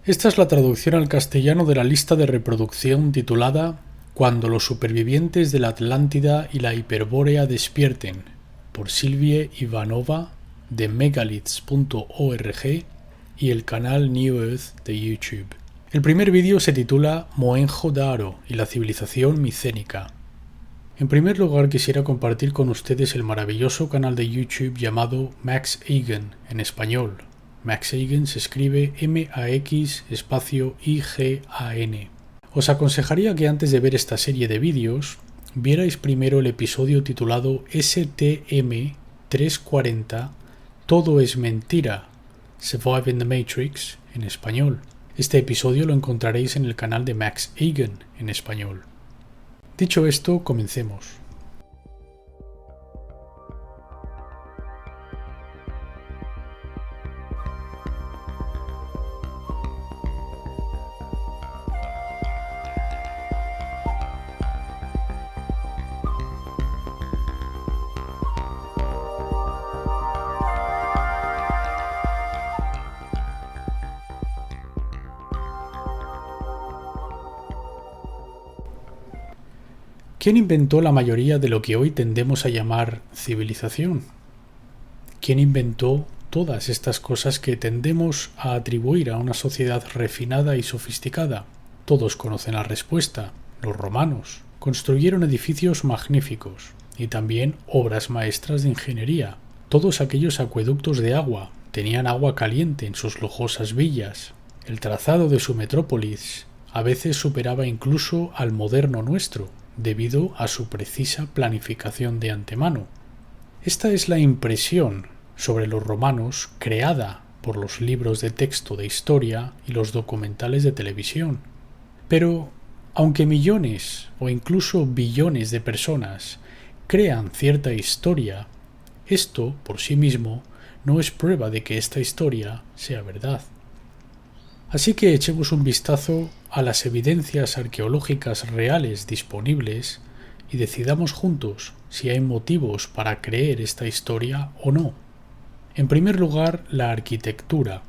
Esta es la traducción al castellano de la lista de reproducción titulada Cuando los supervivientes de la Atlántida y la Hiperbórea despierten, por Sylvie Ivanova de megaliths.org y el canal New Earth de YouTube. El primer vídeo se titula Mohenjo-Daro y la civilización micénica. En primer lugar quisiera compartir con ustedes el maravilloso canal de YouTube llamado Max Igan en español. Max Igan se escribe MAX_IGAN. Os aconsejaría que antes de ver esta serie de vídeos, vierais primero el episodio titulado STM340 Todo es mentira, Survive in the Matrix en español. Este episodio lo encontraréis en el canal de Max Igan en español. Dicho esto, comencemos. ¿Quién inventó la mayoría de lo que hoy tendemos a llamar civilización? ¿Quién inventó todas estas cosas que tendemos a atribuir a una sociedad refinada y sofisticada? Todos conocen la respuesta. Los romanos construyeron edificios magníficos y también obras maestras de ingeniería. Todos aquellos acueductos de agua tenían agua caliente en sus lujosas villas. El trazado de su metrópolis a veces superaba incluso al moderno nuestro, debido a su precisa planificación de antemano. Esta es la impresión sobre los romanos creada por los libros de texto de historia y los documentales de televisión. Pero, aunque millones o incluso billones de personas crean cierta historia, esto, por sí mismo, no es prueba de que esta historia sea verdad. Así que echemos un vistazo a las evidencias arqueológicas reales disponibles y decidamos juntos si hay motivos para creer esta historia o no. En primer lugar, la arquitectura.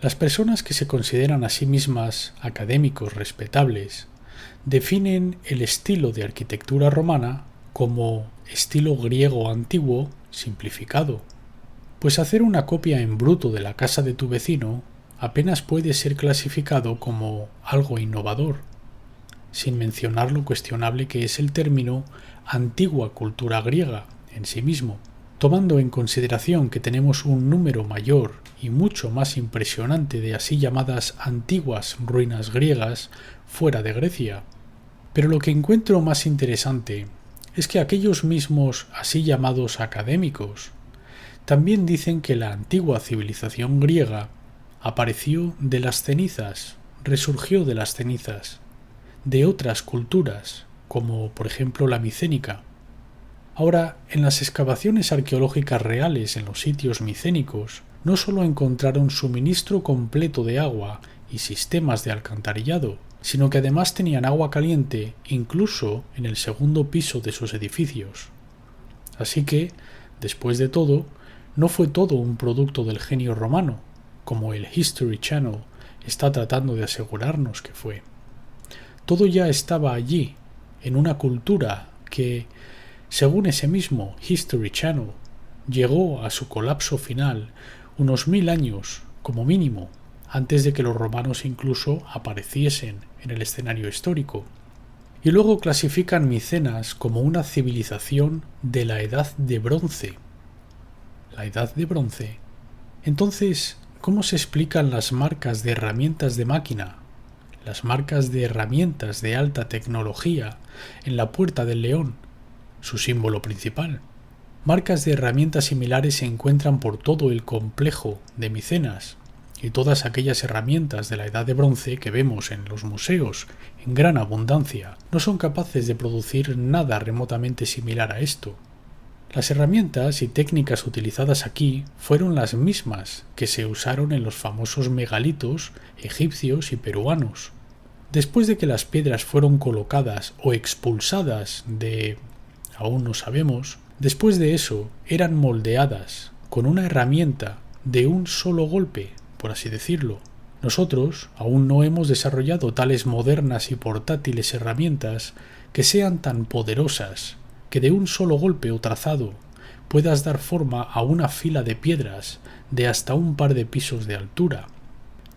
Las personas que se consideran a sí mismas académicos respetables definen el estilo de arquitectura romana como estilo griego antiguo simplificado, pues hacer una copia en bruto de la casa de tu vecino apenas puede ser clasificado como algo innovador, sin mencionar lo cuestionable que es el término antigua cultura griega en sí mismo, tomando en consideración que tenemos un número mayor y mucho más impresionante de así llamadas antiguas ruinas griegas fuera de Grecia. Pero lo que encuentro más interesante es que aquellos mismos así llamados académicos también dicen que la antigua civilización griega apareció de las cenizas, resurgió de las cenizas, de otras culturas, como por ejemplo la micénica. Ahora, en las excavaciones arqueológicas reales en los sitios micénicos, no solo encontraron suministro completo de agua y sistemas de alcantarillado, sino que además tenían agua caliente incluso en el segundo piso de sus edificios. Así que, después de todo, no fue todo un producto del genio romano, como el History Channel está tratando de asegurarnos que fue. Todo ya estaba allí, en una cultura que, según ese mismo History Channel, llegó a su colapso final unos 1000 años, como mínimo, antes de que los romanos incluso apareciesen en el escenario histórico. Y luego clasifican Micenas como una civilización de la Edad de Bronce. ¿La Edad de Bronce? Entonces, ¿cómo se explican las marcas de herramientas de máquina, las marcas de herramientas de alta tecnología en la Puerta del León, su símbolo principal? Marcas de herramientas similares se encuentran por todo el complejo de Micenas, y todas aquellas herramientas de la Edad de Bronce que vemos en los museos en gran abundancia no son capaces de producir nada remotamente similar a esto. Las herramientas y técnicas utilizadas aquí fueron las mismas que se usaron en los famosos megalitos egipcios y peruanos. Después de que las piedras fueron colocadas o expulsadas aún no sabemos, después de eso eran moldeadas con una herramienta de un solo golpe, por así decirlo, Nosotros aún no hemos desarrollado tales modernas y portátiles herramientas que sean tan poderosas que de un solo golpe o trazado puedas dar forma a una fila de piedras de hasta un par de pisos de altura.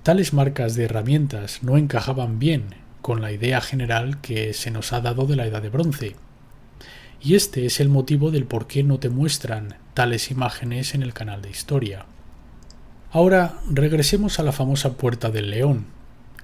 Tales marcas de herramientas no encajaban bien con la idea general que se nos ha dado de la Edad de Bronce. Y este es el motivo del por qué no te muestran tales imágenes en el canal de historia. Ahora regresemos a la famosa Puerta del León,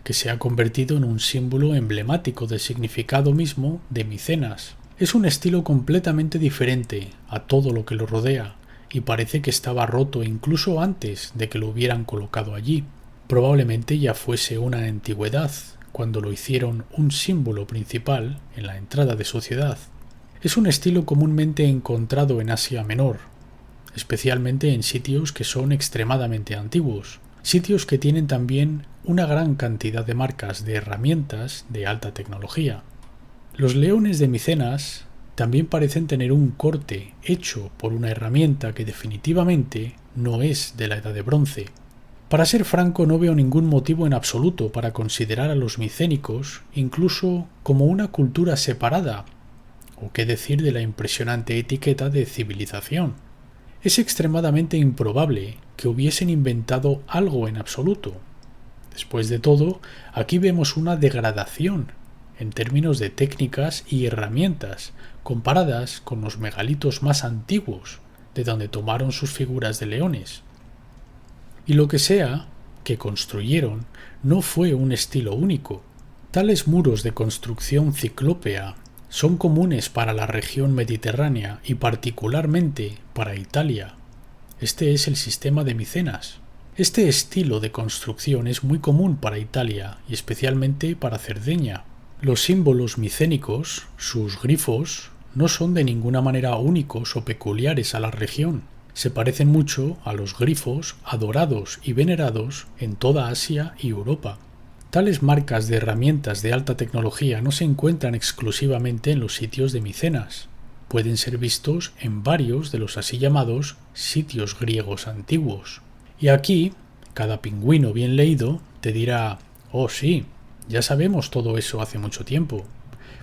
que se ha convertido en un símbolo emblemático del significado mismo de Micenas. Es un estilo completamente diferente a todo lo que lo rodea y parece que estaba roto incluso antes de que lo hubieran colocado allí. Probablemente ya fuese una antigüedad cuando lo hicieron un símbolo principal en la entrada de su ciudad. Es un estilo comúnmente encontrado en Asia Menor, especialmente en sitios que son extremadamente antiguos, sitios que tienen también una gran cantidad de marcas de herramientas de alta tecnología. Los leones de Micenas también parecen tener un corte hecho por una herramienta que definitivamente no es de la Edad de Bronce. Para ser franco, no veo ningún motivo en absoluto para considerar a los micénicos incluso como una cultura separada, o qué decir de la impresionante etiqueta de civilización. Es extremadamente improbable que hubiesen inventado algo en absoluto. Después de todo, aquí vemos una degradación en términos de técnicas y herramientas comparadas con los megalitos más antiguos, de donde tomaron sus figuras de leones. Y lo que sea que construyeron no fue un estilo único. Tales muros de construcción ciclópea son comunes para la región mediterránea y particularmente para Italia. Este es el sistema de Micenas. Este estilo de construcción es muy común para Italia y especialmente para Cerdeña. Los símbolos micénicos, sus grifos, no son de ninguna manera únicos o peculiares a la región. Se parecen mucho a los grifos adorados y venerados en toda Asia y Europa. Tales marcas de herramientas de alta tecnología no se encuentran exclusivamente en los sitios de Micenas. Pueden ser vistos en varios de los así llamados sitios griegos antiguos. Y aquí, cada pingüino bien leído te dirá: «Oh sí, ya sabemos todo eso hace mucho tiempo».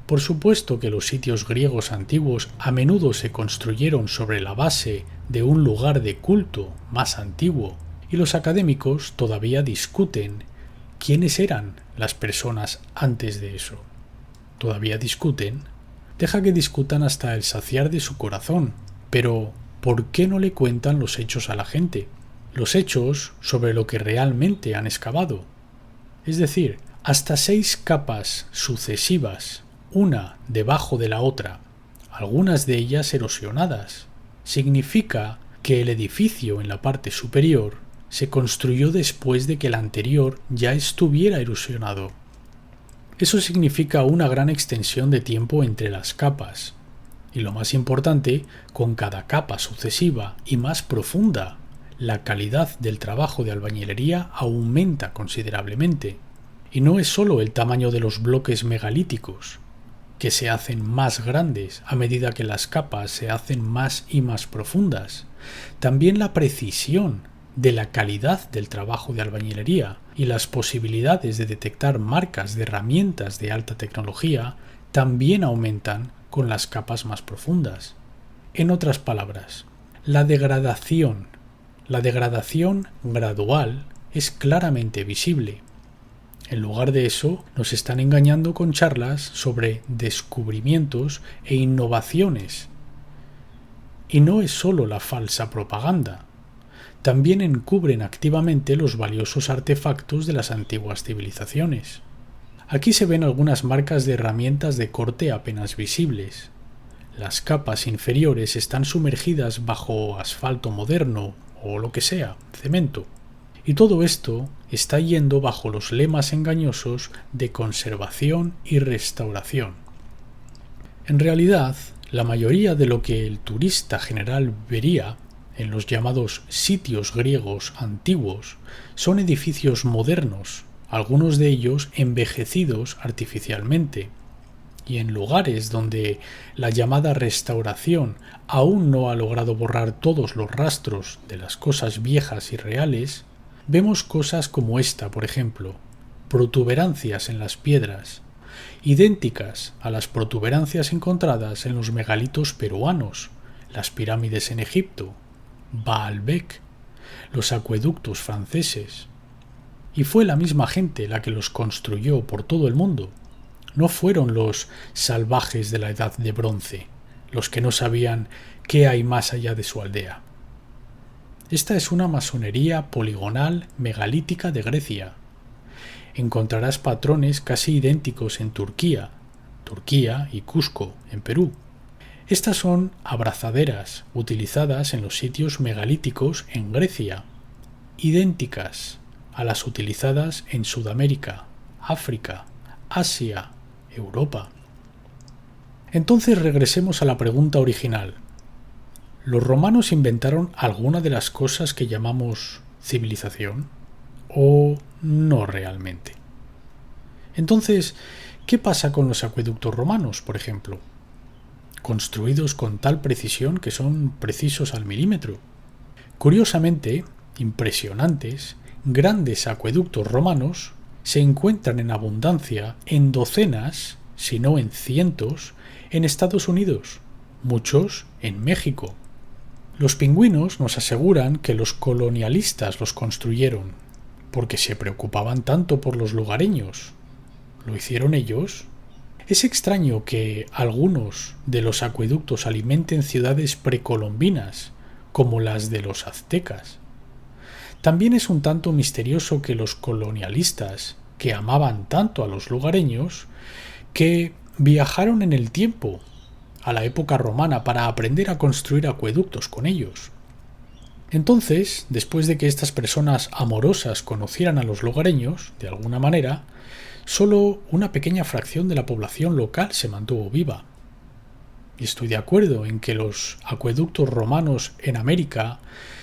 Por supuesto que los sitios griegos antiguos a menudo se construyeron sobre la base de un lugar de culto más antiguo, y los académicos todavía discuten quiénes eran las personas antes de eso. Todavía discuten. Deja que discutan hasta el saciar de su corazón, pero ¿por qué no le cuentan los hechos a la gente? Los hechos sobre lo que realmente han excavado. Es decir, hasta 6 capas sucesivas, una debajo de la otra, algunas de ellas erosionadas. Significa que el edificio en la parte superior se construyó después de que el anterior ya estuviera erosionado. Eso significa una gran extensión de tiempo entre las capas. Y lo más importante, con cada capa sucesiva y más profunda, la calidad del trabajo de albañilería aumenta considerablemente. Y no es solo el tamaño de los bloques megalíticos, que se hacen más grandes a medida que las capas se hacen más y más profundas. También la precisión de la calidad del trabajo de albañilería y las posibilidades de detectar marcas de herramientas de alta tecnología también aumentan con las capas más profundas. En otras palabras, la degradación gradual es claramente visible. En lugar de eso, nos están engañando con charlas sobre descubrimientos e innovaciones. Y no es solo la falsa propaganda. También encubren activamente los valiosos artefactos de las antiguas civilizaciones. Aquí se ven algunas marcas de herramientas de corte apenas visibles. Las capas inferiores están sumergidas bajo asfalto moderno o lo que sea, cemento. Y todo esto está yendo bajo los lemas engañosos de conservación y restauración. En realidad, la mayoría de lo que el turista general vería en los llamados sitios griegos antiguos son edificios modernos, algunos de ellos envejecidos artificialmente, y en lugares donde la llamada restauración aún no ha logrado borrar todos los rastros de las cosas viejas y reales, vemos cosas como esta, por ejemplo, protuberancias en las piedras, idénticas a las protuberancias encontradas en los megalitos peruanos, las pirámides en Egipto, Baalbek, los acueductos franceses. Y fue la misma gente la que los construyó por todo el mundo. No fueron los salvajes de la Edad de Bronce, los que no sabían qué hay más allá de su aldea. Esta es una masonería poligonal megalítica de Grecia. Encontrarás patrones casi idénticos en Turquía y Cusco, en Perú. Estas son abrazaderas utilizadas en los sitios megalíticos en Grecia, idénticas a las utilizadas en Sudamérica, África, Asia, Europa. Entonces regresemos a la pregunta original. ¿Los romanos inventaron alguna de las cosas que llamamos civilización? ¿O no realmente? Entonces, ¿qué pasa con los acueductos romanos, por ejemplo? Construidos con tal precisión que son precisos al milímetro. Curiosamente, impresionantes, grandes acueductos romanos se encuentran en abundancia en docenas, si no en cientos, en Estados Unidos, muchos en México. Los pingüinos nos aseguran que los colonialistas los construyeron, porque se preocupaban tanto por los lugareños. ¿Lo hicieron ellos? Es extraño que algunos de los acueductos alimenten ciudades precolombinas, como las de los aztecas. También es un tanto misterioso que los colonialistas, que amaban tanto a los lugareños, que viajaron en el tiempo, a la época romana, para aprender a construir acueductos con ellos. Entonces, después de que estas personas amorosas conocieran a los lugareños, de alguna manera, solo una pequeña fracción de la población local se mantuvo viva. Y estoy de acuerdo en que los acueductos romanos en América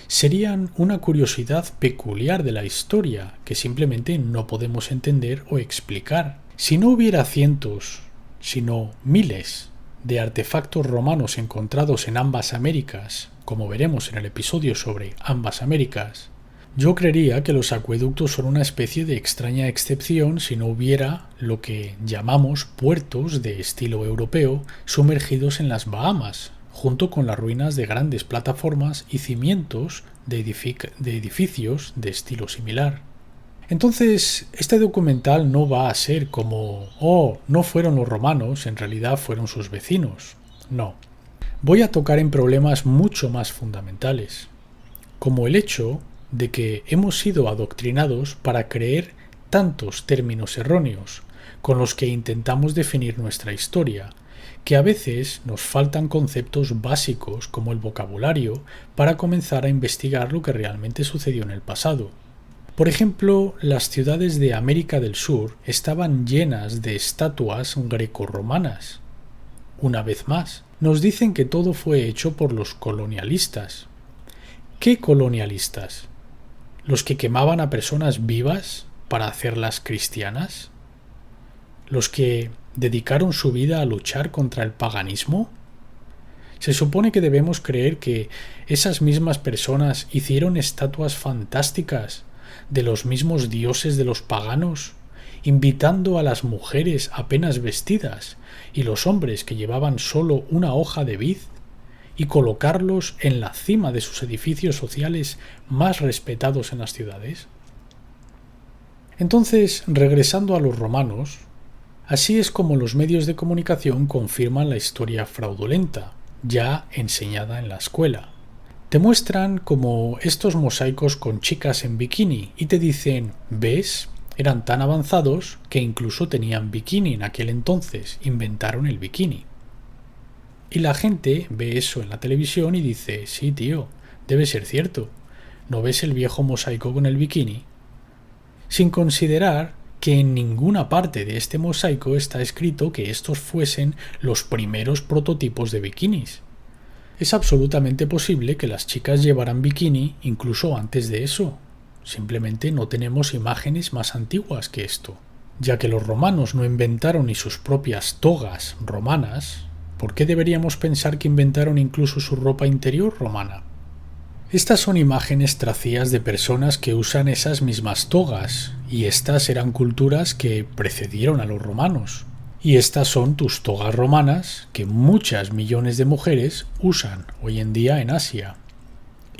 serían una curiosidad peculiar de la historia que simplemente no podemos entender o explicar. Si no hubiera cientos, sino miles de artefactos romanos encontrados en ambas Américas, como veremos en el episodio sobre ambas Américas, yo creería que los acueductos son una especie de extraña excepción si no hubiera lo que llamamos puertos de estilo europeo sumergidos en las Bahamas, junto con las ruinas de grandes plataformas y cimientos de edificios de estilo similar. Entonces, este documental no va a ser como, no fueron los romanos, en realidad fueron sus vecinos. No. Voy a tocar en problemas mucho más fundamentales, como el hecho de que hemos sido adoctrinados para creer tantos términos erróneos con los que intentamos definir nuestra historia, que a veces nos faltan conceptos básicos como el vocabulario para comenzar a investigar lo que realmente sucedió en el pasado. Por ejemplo, las ciudades de América del Sur estaban llenas de estatuas grecorromanas. Una vez más, nos dicen que todo fue hecho por los colonialistas. ¿Qué colonialistas? ¿Los que quemaban a personas vivas para hacerlas cristianas? ¿Los que dedicaron su vida a luchar contra el paganismo? Se supone que debemos creer que esas mismas personas hicieron estatuas fantásticas de los mismos dioses de los paganos, invitando a las mujeres apenas vestidas y los hombres que llevaban solo una hoja de vid, y colocarlos en la cima de sus edificios sociales más respetados en las ciudades. Entonces, regresando a los romanos, así es como los medios de comunicación confirman la historia fraudulenta, ya enseñada en la escuela. Te muestran como estos mosaicos con chicas en bikini y te dicen, ¿ves? Eran tan avanzados que incluso tenían bikini en aquel entonces, inventaron el bikini. Y la gente ve eso en la televisión y dice, sí, tío, debe ser cierto. ¿No ves el viejo mosaico con el bikini? Sin considerar que en ninguna parte de este mosaico está escrito que estos fuesen los primeros prototipos de bikinis. Es absolutamente posible que las chicas llevaran bikini incluso antes de eso. Simplemente no tenemos imágenes más antiguas que esto. Ya que los romanos no inventaron ni sus propias togas romanas, ¿por qué deberíamos pensar que inventaron incluso su ropa interior romana? Estas son imágenes tracidas de personas que usan esas mismas togas, y estas eran culturas que precedieron a los romanos. Y estas son tus togas romanas que muchas millones de mujeres usan hoy en día en Asia.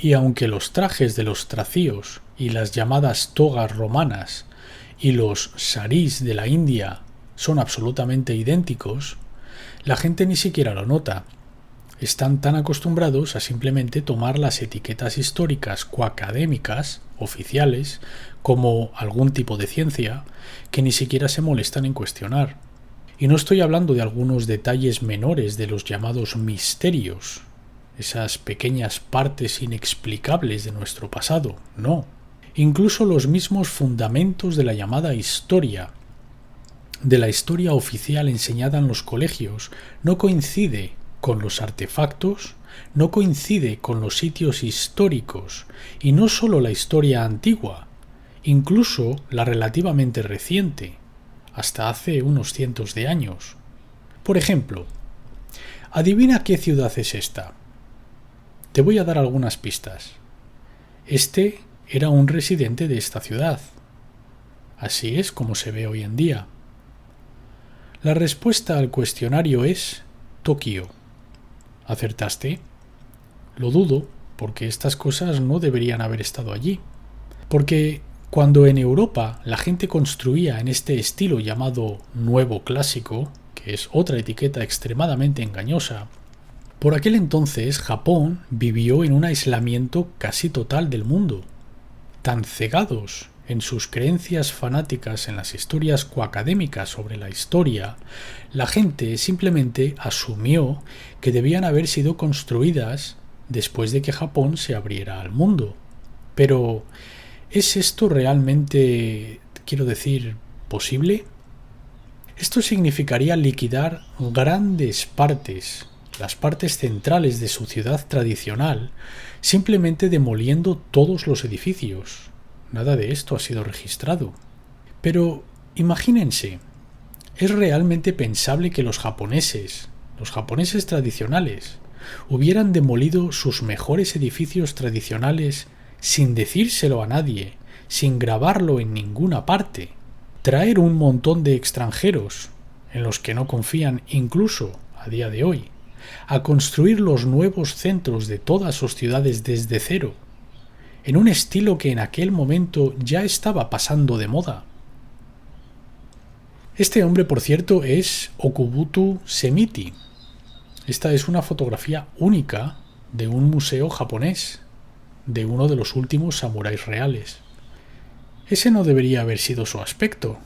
Y aunque los trajes de los tracios y las llamadas togas romanas y los sarís de la India son absolutamente idénticos, la gente ni siquiera lo nota. Están tan acostumbrados a simplemente tomar las etiquetas históricas o académicas oficiales como algún tipo de ciencia que ni siquiera se molestan en cuestionar. Y no estoy hablando de algunos detalles menores de los llamados misterios, esas pequeñas partes inexplicables de nuestro pasado, no. Incluso los mismos fundamentos de la llamada historia, de la historia oficial enseñada en los colegios, no coincide con los artefactos, no coincide con los sitios históricos, y no solo la historia antigua, incluso la relativamente reciente, hasta hace unos cientos de años. Por ejemplo, adivina qué ciudad es esta. Te voy a dar algunas pistas. Este era un residente de esta ciudad. Así es como se ve hoy en día. La respuesta al cuestionario es Tokio. ¿Acertaste? Lo dudo, porque estas cosas no deberían haber estado allí. Porque cuando en Europa la gente construía en este estilo llamado nuevo clásico, que es otra etiqueta extremadamente engañosa, por aquel entonces Japón vivió en un aislamiento casi total del mundo. Tan cegados en sus creencias fanáticas en las historias coacadémicas sobre la historia, la gente simplemente asumió que debían haber sido construidas después de que Japón se abriera al mundo. Pero, ¿es esto realmente, quiero decir, posible? Esto significaría liquidar grandes partes, las partes centrales de su ciudad tradicional, simplemente demoliendo todos los edificios. Nada de esto ha sido registrado. Pero imagínense, ¿es realmente pensable que los japoneses tradicionales, hubieran demolido sus mejores edificios tradicionales sin decírselo a nadie, sin grabarlo en ninguna parte? Traer un montón de extranjeros, en los que no confían incluso a día de hoy, a construir los nuevos centros de todas sus ciudades desde cero, en un estilo que en aquel momento ya estaba pasando de moda. Este hombre, por cierto, es Okubuto Semithi. Esta es una fotografía única de un museo japonés, de uno de los últimos samuráis reales. Ese no debería haber sido su aspecto,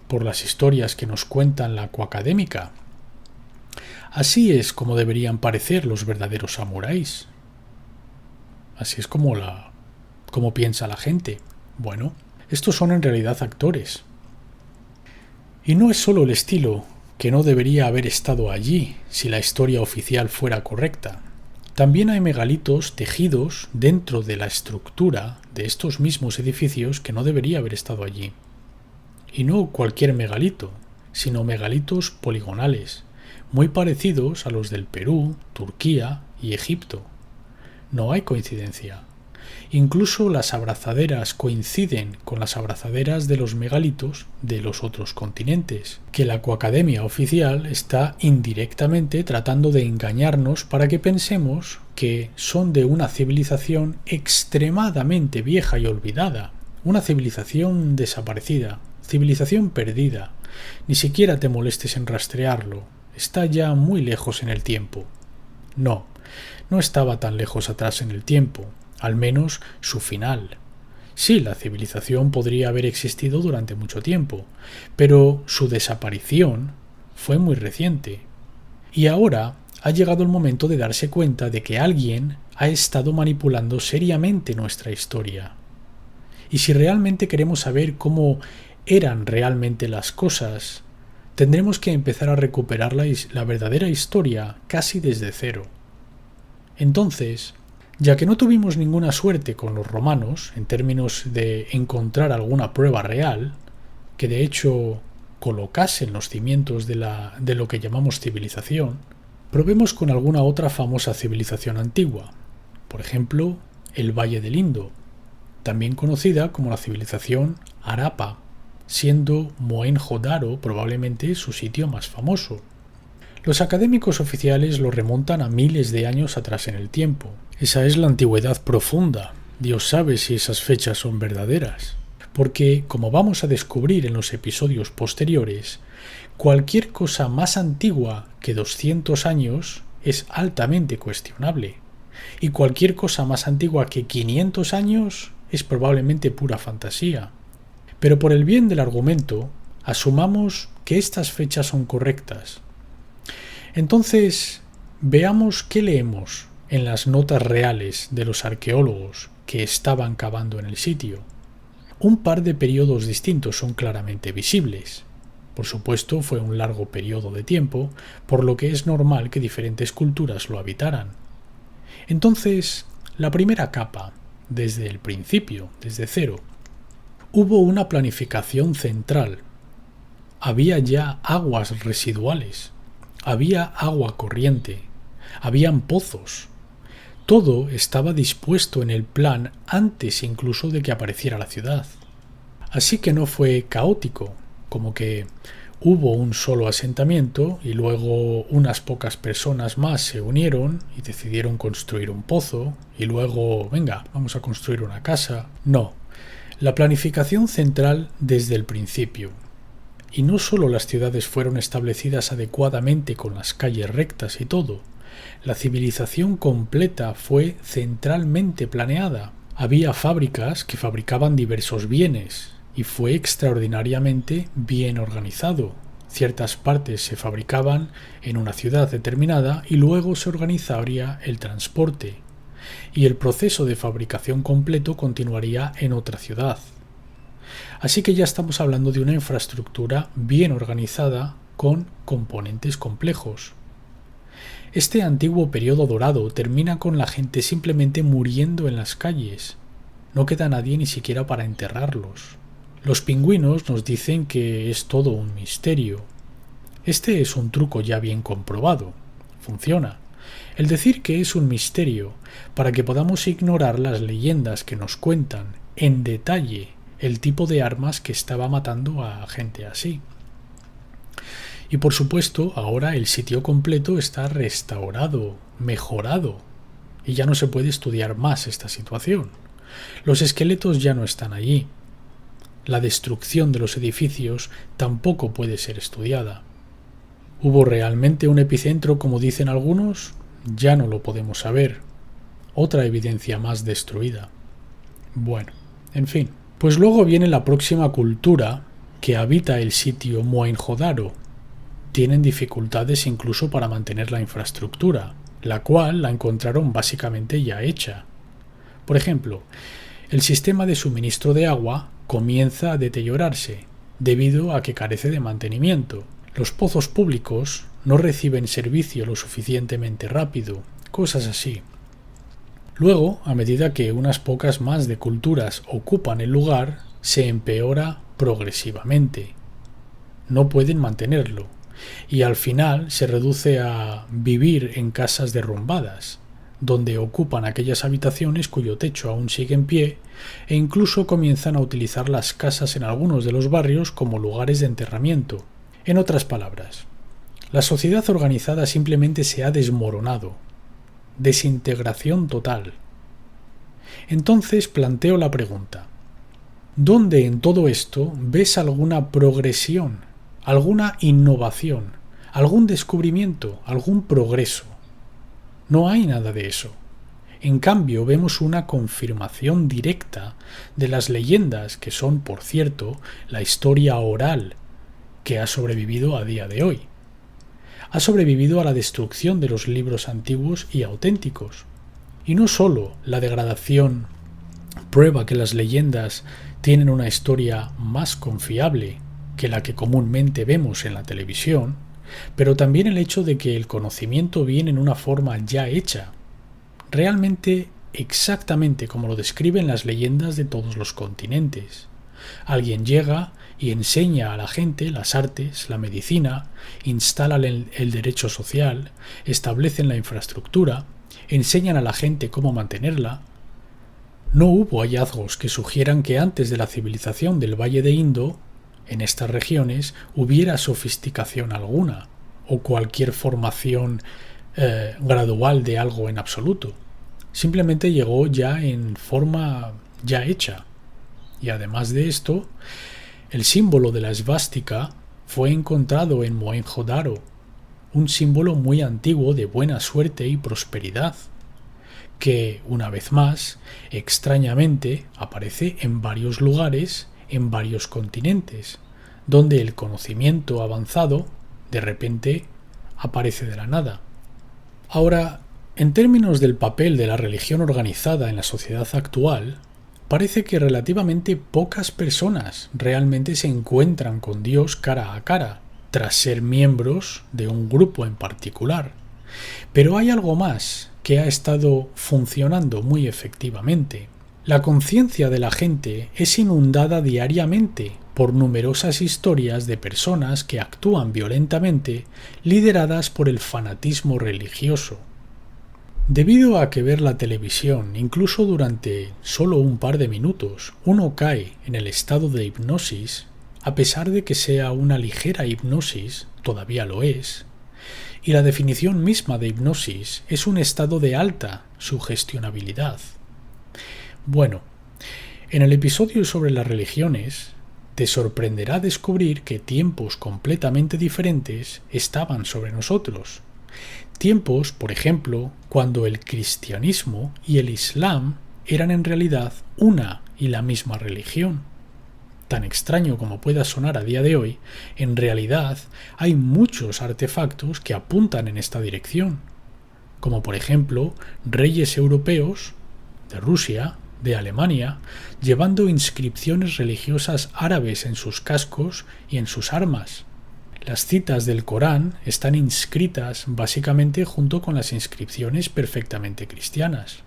por las historias que nos cuentan la coacadémica. Así es como deberían parecer los verdaderos samuráis. Así es como piensa la gente. Bueno, estos son en realidad actores. Y no es solo el estilo, que no debería haber estado allí si la historia oficial fuera correcta. También hay megalitos tejidos dentro de la estructura de estos mismos edificios que no debería haber estado allí. Y no cualquier megalito, sino megalitos poligonales, muy parecidos a los del Perú, Turquía y Egipto. No hay coincidencia. Incluso las abrazaderas coinciden con las abrazaderas de los megalitos de los otros continentes, que la coacademia oficial está indirectamente tratando de engañarnos para que pensemos que son de una civilización extremadamente vieja y olvidada, una civilización desaparecida, civilización perdida. Ni siquiera te molestes en rastrearlo, está ya muy lejos en el tiempo. No estaba tan lejos atrás en el tiempo. Al menos su final. Sí, la civilización podría haber existido durante mucho tiempo, pero su desaparición fue muy reciente. Y ahora ha llegado el momento de darse cuenta de que alguien ha estado manipulando seriamente nuestra historia. Y si realmente queremos saber cómo eran realmente las cosas, tendremos que empezar a recuperar la verdadera historia casi desde cero. Entonces, ya que no tuvimos ninguna suerte con los romanos en términos de encontrar alguna prueba real, que de hecho colocasen los cimientos de lo que llamamos civilización, probemos con alguna otra famosa civilización antigua. Por ejemplo, el Valle del Indo, también conocida como la civilización Harappa, siendo Mohenjo-Daro probablemente su sitio más famoso. Los académicos oficiales lo remontan a miles de años atrás en el tiempo. Esa es la antigüedad profunda. Dios sabe si esas fechas son verdaderas. Porque, como vamos a descubrir en los episodios posteriores, cualquier cosa más antigua que 200 años es altamente cuestionable. Y cualquier cosa más antigua que 500 años es probablemente pura fantasía. Pero por el bien del argumento, asumamos que estas fechas son correctas. Entonces, veamos qué leemos en las notas reales de los arqueólogos que estaban cavando en el sitio. Un par de periodos distintos son claramente visibles. Por supuesto, fue un largo periodo de tiempo, por lo que es normal que diferentes culturas lo habitaran. Entonces, la primera capa, desde el principio, desde cero, hubo una planificación central. Había ya aguas residuales, había agua corriente, habían pozos. Todo estaba dispuesto en el plan antes incluso de que apareciera la ciudad. Así que no fue caótico, como que hubo un solo asentamiento y luego unas pocas personas más se unieron y decidieron construir un pozo y luego, venga, vamos a construir una casa. No, la planificación central desde el principio. Y no solo las ciudades fueron establecidas adecuadamente con las calles rectas y todo, la civilización completa fue centralmente planeada. Había fábricas que fabricaban diversos bienes y fue extraordinariamente bien organizado. Ciertas partes se fabricaban en una ciudad determinada y luego se organizaría el transporte. Y el proceso de fabricación completo continuaría en otra ciudad. Así que ya estamos hablando de una infraestructura bien organizada con componentes complejos. Este antiguo periodo dorado termina con la gente simplemente muriendo en las calles. No queda nadie ni siquiera para enterrarlos. Los pingüinos nos dicen que es todo un misterio. Este es un truco ya bien comprobado. Funciona. El decir que es un misterio para que podamos ignorar las leyendas que nos cuentan en detalle el tipo de armas que estaba matando a gente así. Y por supuesto, ahora el sitio completo está restaurado, mejorado, y ya no se puede estudiar más esta situación. Los esqueletos ya no están allí. La destrucción de los edificios tampoco puede ser estudiada. ¿Hubo realmente un epicentro, como dicen algunos? Ya no lo podemos saber. Otra evidencia más destruida. Bueno, en fin. Pues luego viene la próxima cultura que habita el sitio Mohenjo-Daro. Tienen dificultades incluso para mantener la infraestructura, la cual la encontraron básicamente ya hecha. Por ejemplo, el sistema de suministro de agua comienza a deteriorarse debido a que carece de mantenimiento. Los pozos públicos no reciben servicio lo suficientemente rápido, cosas así. Luego, a medida que unas pocas más de culturas ocupan el lugar, se empeora progresivamente. No pueden mantenerlo, y al final se reduce a vivir en casas derrumbadas, donde ocupan aquellas habitaciones cuyo techo aún sigue en pie, e incluso comienzan a utilizar las casas en algunos de los barrios como lugares de enterramiento. En otras palabras, la sociedad organizada simplemente se ha desmoronado. Desintegración total. Entonces planteo la pregunta: ¿dónde en todo esto ves alguna progresión, alguna innovación, algún descubrimiento, algún progreso? No hay nada de eso. En cambio, vemos una confirmación directa de las leyendas que son, por cierto, la historia oral que ha sobrevivido a día de hoy. Ha sobrevivido a la destrucción de los libros antiguos y auténticos. Y no solo la degradación prueba que las leyendas tienen una historia más confiable que la que comúnmente vemos en la televisión, pero también el hecho de que el conocimiento viene en una forma ya hecha, realmente exactamente como lo describen las leyendas de todos los continentes. Alguien llega y enseña a la gente las artes, la medicina, instalan el derecho social, establecen la infraestructura, enseñan a la gente cómo mantenerla. No hubo hallazgos que sugieran que antes de la civilización del Valle de Indo, en estas regiones, hubiera sofisticación alguna o cualquier formación gradual de algo en absoluto. Simplemente llegó ya en forma ya hecha. Y además de esto, el símbolo de la esvástica fue encontrado en Mohenjo-Daro, un símbolo muy antiguo de buena suerte y prosperidad, que, una vez más, extrañamente aparece en varios lugares, en varios continentes, donde el conocimiento avanzado, de repente, aparece de la nada. Ahora, en términos del papel de la religión organizada en la sociedad actual, parece que relativamente pocas personas realmente se encuentran con Dios cara a cara, tras ser miembros de un grupo en particular. Pero hay algo más que ha estado funcionando muy efectivamente. La conciencia de la gente es inundada diariamente por numerosas historias de personas que actúan violentamente, lideradas por el fanatismo religioso. Debido a que ver la televisión, incluso durante solo un par de minutos, uno cae en el estado de hipnosis, a pesar de que sea una ligera hipnosis, todavía lo es, y la definición misma de hipnosis es un estado de alta sugestionabilidad. Bueno, en el episodio sobre las religiones, te sorprenderá descubrir que tiempos completamente diferentes estaban sobre nosotros. Tiempos, por ejemplo, cuando el cristianismo y el islam eran en realidad una y la misma religión. Tan extraño como pueda sonar a día de hoy, en realidad hay muchos artefactos que apuntan en esta dirección, como por ejemplo reyes europeos de Rusia, de Alemania, llevando inscripciones religiosas árabes en sus cascos y en sus armas. Las citas del Corán están inscritas básicamente junto con las inscripciones perfectamente cristianas.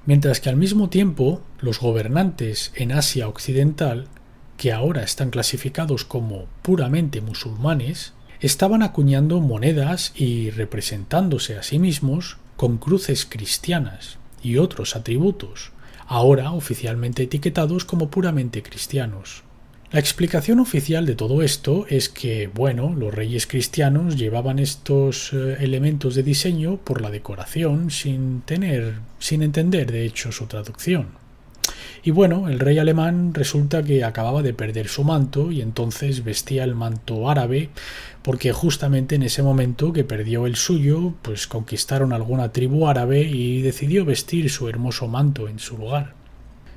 Mientras que al mismo tiempo los gobernantes en Asia Occidental, que ahora están clasificados como puramente musulmanes, estaban acuñando monedas y representándose a sí mismos con cruces cristianas y otros atributos, ahora oficialmente etiquetados como puramente cristianos. La explicación oficial de todo esto es que, los reyes cristianos llevaban estos elementos de diseño por la decoración sin entender de hecho su traducción. Y el rey alemán resulta que acababa de perder su manto y entonces vestía el manto árabe porque justamente en ese momento que perdió el suyo, pues conquistaron alguna tribu árabe y decidió vestir su hermoso manto en su lugar.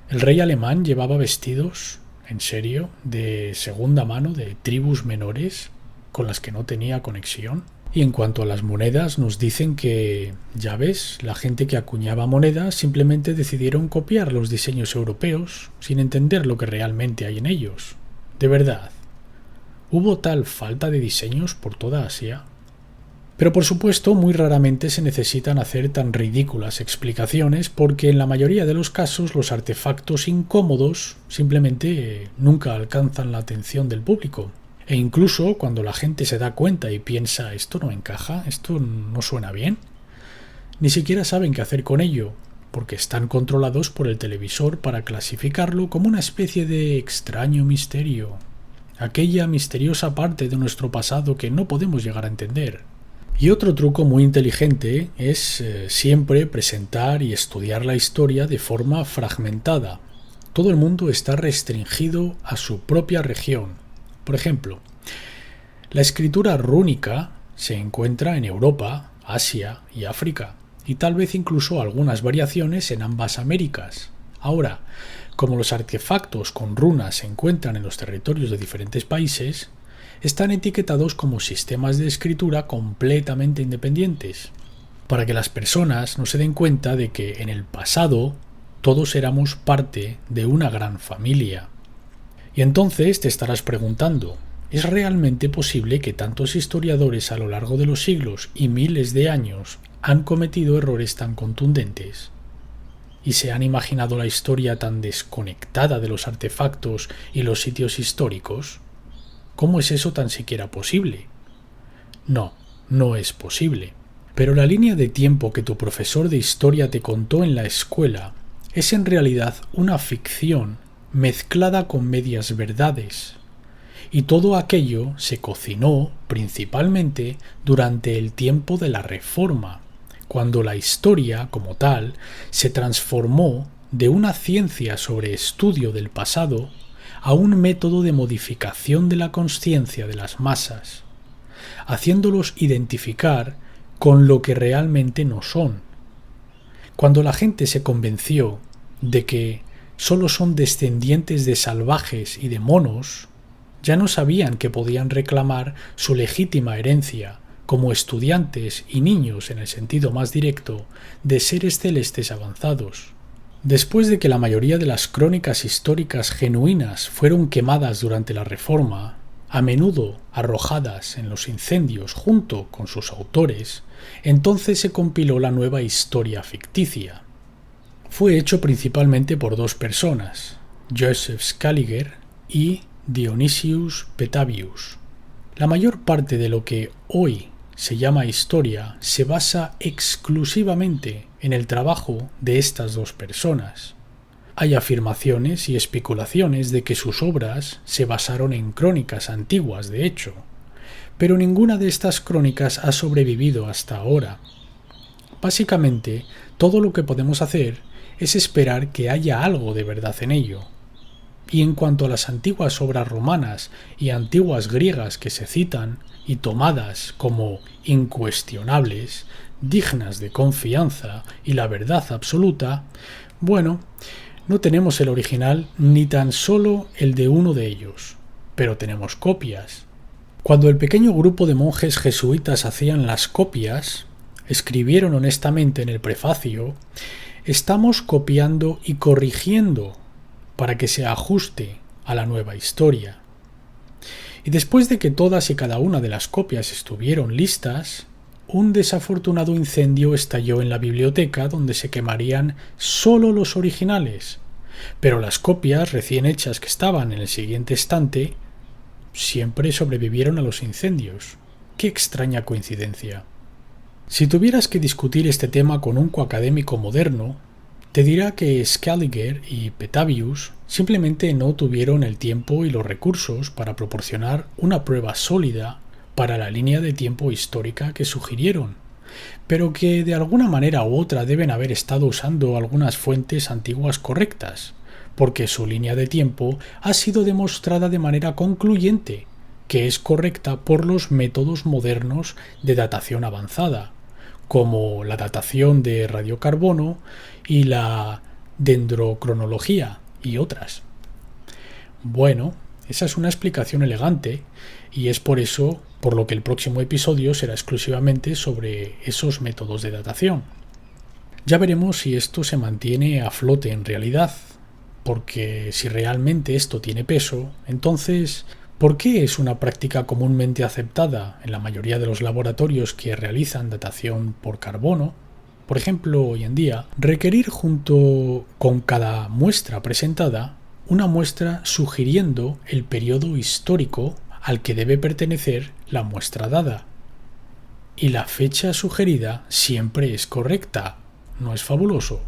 El rey alemán llevaba vestidos, en serio, de segunda mano de tribus menores con las que no tenía conexión. Y en cuanto a las monedas, nos dicen que, ya ves, la gente que acuñaba monedas simplemente decidieron copiar los diseños europeos sin entender lo que realmente hay en ellos. De verdad, ¿hubo tal falta de diseños por toda Asia? Pero por supuesto, muy raramente se necesitan hacer tan ridículas explicaciones porque en la mayoría de los casos los artefactos incómodos simplemente nunca alcanzan la atención del público. E incluso cuando la gente se da cuenta y piensa esto no encaja, esto no suena bien, ni siquiera saben qué hacer con ello, porque están controlados por el televisor para clasificarlo como una especie de extraño misterio, aquella misteriosa parte de nuestro pasado que no podemos llegar a entender. Y otro truco muy inteligente es siempre presentar y estudiar la historia de forma fragmentada. Todo el mundo está restringido a su propia región. Por ejemplo, la escritura rúnica se encuentra en Europa, Asia y África, y tal vez incluso algunas variaciones en ambas Américas. Ahora, como los artefactos con runas se encuentran en los territorios de diferentes países, están etiquetados como sistemas de escritura completamente independientes, para que las personas no se den cuenta de que en el pasado todos éramos parte de una gran familia. Y entonces te estarás preguntando, ¿es realmente posible que tantos historiadores a lo largo de los siglos y miles de años han cometido errores tan contundentes? ¿Y se han imaginado la historia tan desconectada de los artefactos y los sitios históricos? ¿Cómo es eso tan siquiera posible? No, no es posible. Pero la línea de tiempo que tu profesor de historia te contó en la escuela es en realidad una ficción mezclada con medias verdades, y todo aquello se cocinó principalmente durante el tiempo de la Reforma, cuando la historia, como tal, se transformó de una ciencia sobre estudio del pasado a un método de modificación de la consciencia de las masas, haciéndolos identificar con lo que realmente no son. Cuando la gente se convenció de que solo son descendientes de salvajes y de monos, ya no sabían que podían reclamar su legítima herencia como estudiantes y niños en el sentido más directo de seres celestes avanzados. Después de que la mayoría de las crónicas históricas genuinas fueron quemadas durante la Reforma, a menudo arrojadas en los incendios junto con sus autores, entonces se compiló la nueva historia ficticia. Fue hecho principalmente por dos personas, Joseph Scaliger y Dionysius Petavius. La mayor parte de lo que hoy se llama historia se basa exclusivamente en el trabajo de estas dos personas. Hay afirmaciones y especulaciones de que sus obras se basaron en crónicas antiguas, de hecho, pero ninguna de estas crónicas ha sobrevivido hasta ahora. Básicamente, todo lo que podemos hacer es esperar que haya algo de verdad en ello. Y en cuanto a las antiguas obras romanas y antiguas griegas que se citan y tomadas como incuestionables, dignas de confianza y la verdad absoluta, bueno, no tenemos el original ni tan solo el de uno de ellos, pero tenemos copias. Cuando el pequeño grupo de monjes jesuitas hacían las copias, escribieron honestamente en el prefacio: estamos copiando y corrigiendo para que se ajuste a la nueva historia. Y después de que todas y cada una de las copias estuvieron listas, un desafortunado incendio estalló en la biblioteca donde se quemarían solo los originales, pero las copias recién hechas que estaban en el siguiente estante siempre sobrevivieron a los incendios. ¡Qué extraña coincidencia! Si tuvieras que discutir este tema con un coacadémico moderno, te dirá que Scaliger y Petavius simplemente no tuvieron el tiempo y los recursos para proporcionar una prueba sólida para la línea de tiempo histórica que sugirieron, pero que de alguna manera u otra deben haber estado usando algunas fuentes antiguas correctas, porque su línea de tiempo ha sido demostrada de manera concluyente que es correcta por los métodos modernos de datación avanzada, como la datación de radiocarbono y la dendrocronología y otras. Bueno, esa es una explicación elegante y es por eso por lo que el próximo episodio será exclusivamente sobre esos métodos de datación. Ya veremos si esto se mantiene a flote en realidad, porque si realmente esto tiene peso, entonces, ¿por qué es una práctica comúnmente aceptada en la mayoría de los laboratorios que realizan datación por carbono? Por ejemplo, hoy en día, requerir junto con cada muestra presentada una muestra sugiriendo el periodo histórico al que debe pertenecer la muestra dada. Y la fecha sugerida siempre es correcta, ¿no es fabuloso?